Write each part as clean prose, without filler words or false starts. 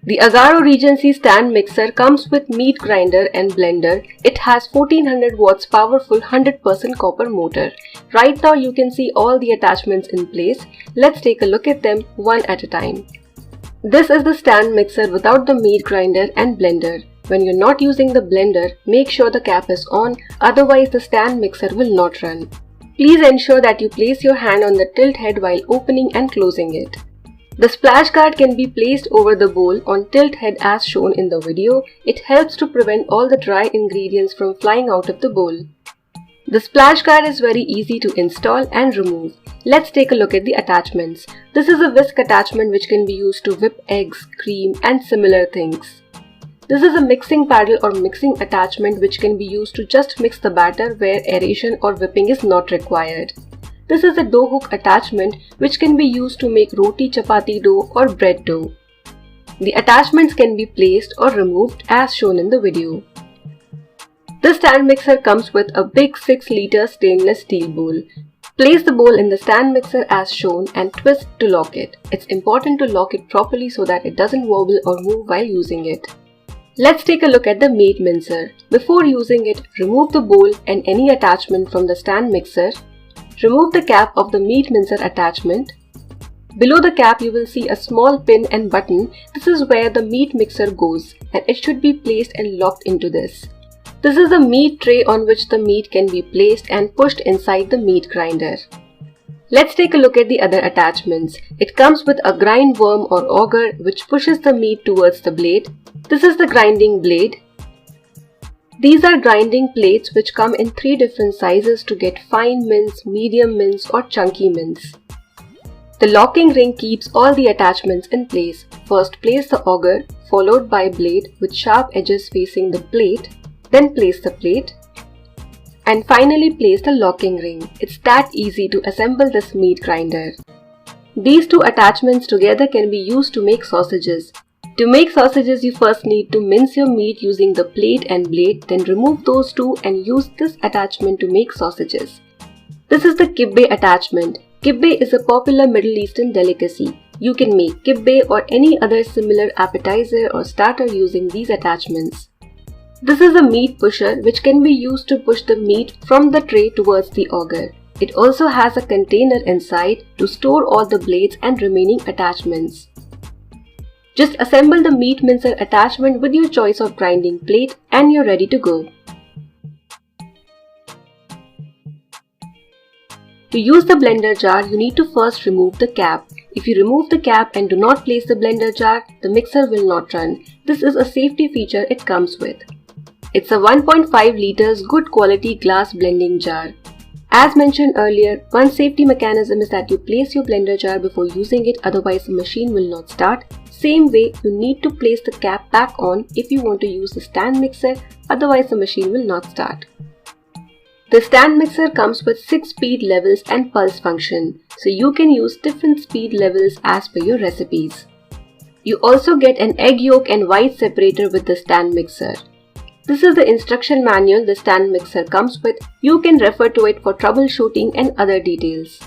The AGARO Regency stand mixer comes with meat grinder and blender. It has 1400 watts powerful 100% copper motor. Right now you can see all the attachments in place. Let's take a look at them one at a time. This is the stand mixer without the meat grinder and blender. When you're not using the blender, make sure the cap is on, otherwise the stand mixer will not run. Please ensure that you place your hand on the tilt head while opening and closing it. The splash guard can be placed over the bowl on tilt head as shown in the video. It helps to prevent all the dry ingredients from flying out of the bowl. The splash guard is very easy to install and remove. Let's take a look at the attachments. This is a whisk attachment which can be used to whip eggs, cream and similar things. This is a mixing paddle or mixing attachment which can be used to just mix the batter where aeration or whipping is not required. This is a dough hook attachment which can be used to make roti, chapati dough or bread dough. The attachments can be placed or removed as shown in the video. This stand mixer comes with a big 6-liter stainless steel bowl. Place the bowl in the stand mixer as shown and twist to lock it. It's important to lock it properly so that it doesn't wobble or move while using it. Let's take a look at the meat mincer. Before using it, remove the bowl and any attachment from the stand mixer. Remove the cap of the meat mincer attachment. Below the cap you will see a small pin and button. This is where the meat mixer goes and it should be placed and locked into this. This is the meat tray on which the meat can be placed and pushed inside the meat grinder. Let's take a look at the other attachments. It comes with a grind worm or auger which pushes the meat towards the blade. This is the grinding blade. These are grinding plates which come in 3 different sizes to get fine mince, medium mince or chunky mince. The locking ring keeps all the attachments in place. First place the auger, followed by blade with sharp edges facing the plate, then place the plate, and finally place the locking ring. It's that easy to assemble this meat grinder. These 2 attachments together can be used to make sausages. To make sausages, you first need to mince your meat using the plate and blade, then remove those 2 and use this attachment to make sausages. This is the kibbe attachment. Kibbe is a popular Middle Eastern delicacy. You can make kibbe or any other similar appetizer or starter using these attachments. This is a meat pusher which can be used to push the meat from the tray towards the auger. It also has a container inside to store all the blades and remaining attachments. Just assemble the meat mincer attachment with your choice of grinding plate and you're ready to go. To use the blender jar, you need to first remove the cap. If you remove the cap and do not place the blender jar, the mixer will not run. This is a safety feature it comes with. It's a 1.5 liters good quality glass blending jar. As mentioned earlier, one safety mechanism is that you place your blender jar before using it, otherwise the machine will not start. Same way, you need to place the cap back on if you want to use the stand mixer, otherwise the machine will not start. The stand mixer comes with 6 speed levels and pulse function, so you can use different speed levels as per your recipes. You also get an egg yolk and white separator with the stand mixer. This is the instruction manual the stand mixer comes with. You can refer to it for troubleshooting and other details.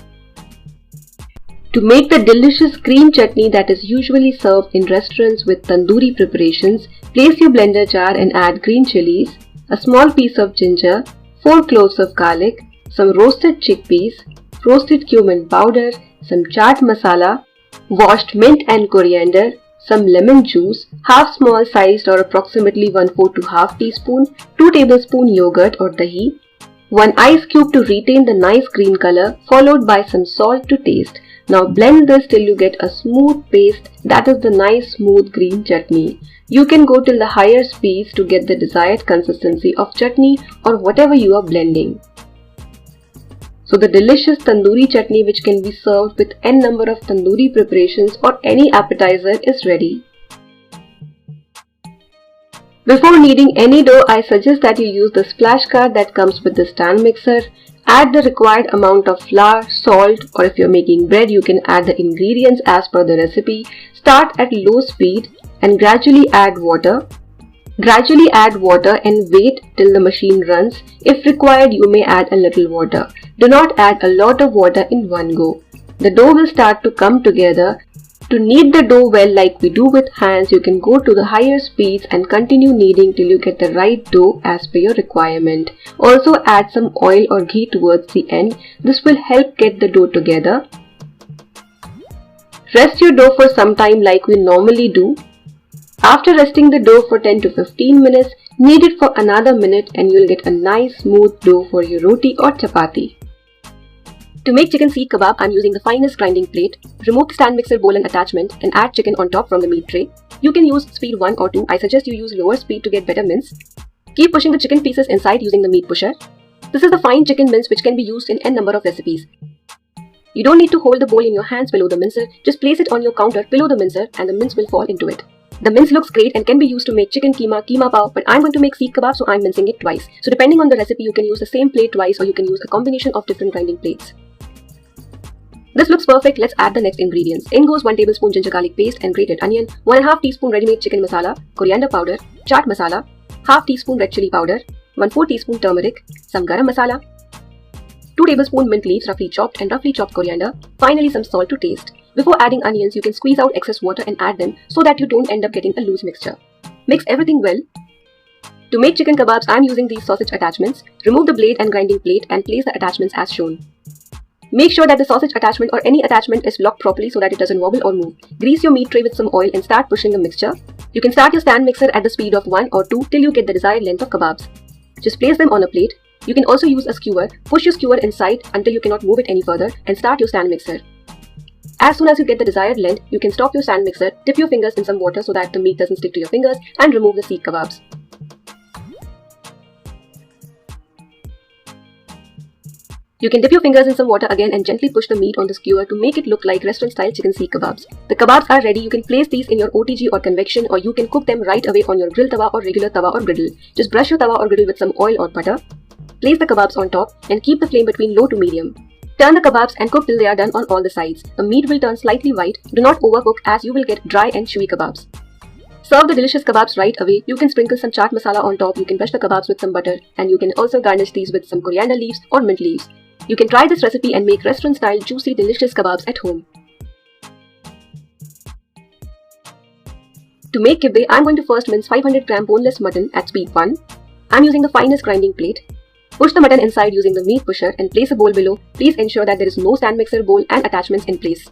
To make the delicious green chutney that is usually served in restaurants with tandoori preparations, place your blender jar and add green chilies, a small piece of ginger, 4 cloves of garlic, some roasted chickpeas, roasted cumin powder, some chaat masala, washed mint and coriander, some lemon juice, half small sized or approximately 1/4 to half teaspoon, 2 tablespoon yogurt or dahi, 1 ice cube to retain the nice green color, followed by some salt to taste. Now blend this till you get a smooth paste that is the nice smooth green chutney. You can go till the higher speeds to get the desired consistency of chutney or whatever you are blending. So the delicious tandoori chutney which can be served with n number of tandoori preparations or any appetizer is ready. Before kneading any dough, I suggest that you use the splash guard that comes with the stand mixer. Add the required amount of flour, salt, or if you're making bread, you can add the ingredients as per the recipe. Start at low speed and gradually add water. Gradually add water and wait till the machine runs. If required, you may add a little water. Do not add a lot of water in one go. The dough will start to come together To knead the dough well like we do with hands, you can go to the higher speeds and continue kneading till you get the right dough as per your requirement. Also add some oil or ghee towards the end. This will help get the dough together. Rest your dough for some time like we normally do. After resting the dough for 10 to 15 minutes, knead it for another minute and you'll get a nice smooth dough for your roti or chapati. To make chicken seekh kebab, I'm using the finest grinding plate. Remove the stand mixer bowl and attachment and add chicken on top from the meat tray. You can use speed 1 or 2. I suggest you use lower speed to get better mince. Keep pushing the chicken pieces inside using the meat pusher. This is the fine chicken mince which can be used in n number of recipes. You don't need to hold the bowl in your hands below the mincer. Just place it on your counter below the mincer and the mince will fall into it. The mince looks great and can be used to make chicken keema, keema pao, but I'm going to make seekh kebab, so I'm mincing it twice. So depending on the recipe, you can use the same plate twice or you can use a combination of different grinding plates. This looks perfect. Let's add the next ingredients. In goes 1 tablespoon ginger garlic paste and grated onion, 1.5 teaspoon ready-made chicken masala, coriander powder, chaat masala, half teaspoon red chili powder, 1/4 teaspoon turmeric, some garam masala, 2 tablespoon mint leaves roughly chopped and roughly chopped coriander, finally some salt to taste. Before adding onions, you can squeeze out excess water and add them so that you don't end up getting a loose mixture. Mix everything well. To make chicken kebabs, I'm using these sausage attachments. Remove the blade and grinding plate and place the attachments as shown. Make sure that the sausage attachment or any attachment is locked properly so that it doesn't wobble or move. Grease your meat tray with some oil and start pushing the mixture. You can start your stand mixer at the speed of 1 or 2 till you get the desired length of kebabs. Just place them on a plate. You can also use a skewer. Push your skewer inside until you cannot move it any further and start your stand mixer. As soon as you get the desired length, you can stop your stand mixer, dip your fingers in some water so that the meat doesn't stick to your fingers, and remove the seekh kebabs. You can dip your fingers in some water again and gently push the meat on the skewer to make it look like restaurant-style chicken seekh kebabs. The kebabs are ready. You can place these in your OTG or convection, or you can cook them right away on your grill tawa or regular tawa or griddle. Just brush your tawa or griddle with some oil or butter. Place the kebabs on top and keep the flame between low to medium. Turn the kebabs and cook till they are done on all the sides. The meat will turn slightly white. Do not overcook as you will get dry and chewy kebabs. Serve the delicious kebabs right away. You can sprinkle some chaat masala on top. You can brush the kebabs with some butter, and you can also garnish these with some coriander leaves or mint leaves. You can try this recipe and make restaurant-style juicy delicious kebabs at home. To make kibbeh, I'm going to first mince 500 gram boneless mutton at speed 1. I'm using the finest grinding plate. Push the mutton inside using the meat pusher and place a bowl below. Please ensure that there is no stand mixer bowl and attachments in place.